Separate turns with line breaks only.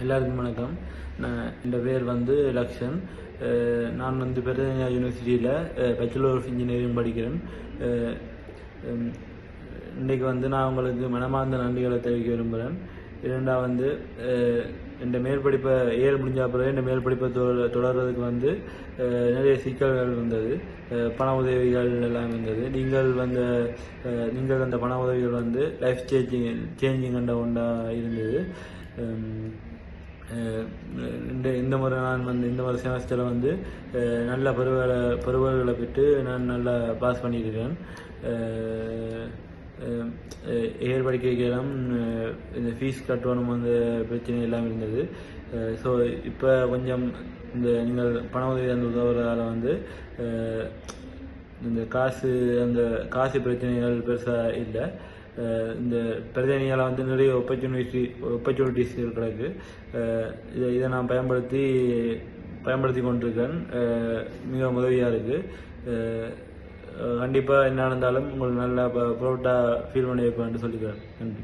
எல்லாருக்கும் வணக்கம். என் பேர் லக்ஷன். நான் பெருதனியா யூனிவர்சிட்டியில் பேச்சுலர் ஆஃப் இன்ஜினியரிங் படிக்கிறேன். இன்றைக்கு நான் உங்களுக்கு மனமார்ந்த நன்றிகளை தெரிவிக்க விரும்புகிறேன். இரண்டாவது, இந்த மேற்படிப்பை முடிஞ்ச பிறகு இந்த மேற்படிப்பை தொடர்றதுக்கு நிறைய சிக்கல்கள் இருந்தது. பண உதவிகள் எல்லாம் இருந்தது. நீங்கள் அந்த பண உதவிகள் லைஃப் சேஞ்சிங் என்ற ஒன்றா இருந்தது. இந்த முறை நான் இந்த முறை செமஸ்டரில் நல்ல பருவங்களை பெற்று நான் நல்லா பாஸ் பண்ணியிருக்கேன். படிக்கலாம் இந்த ஃபீஸ் கட்டணும் பிரச்சனை எல்லாம் இருந்தது. ஸோ இப்போ கொஞ்சம் நீங்கள் பண உதவி உதவுறதால இந்த காசு பிரச்சனைகள் பெருசாக இல்லை. இந்த பிரச்சனையால் நிறைய ஆப்பர்ச்சுனிட்டிஸ் கிடக்கு. இதை நான் பயன்படுத்தி கொண்டிருக்கேன். மிக உதவியாக இருக்குது. கண்டிப்பாக என்ன நடந்தாலும் உங்களுக்கு நல்லா ப்ரௌட்டாக ஃபீல் பண்ணி வைப்பேன் சொல்லிக்கிறேன். நன்றி.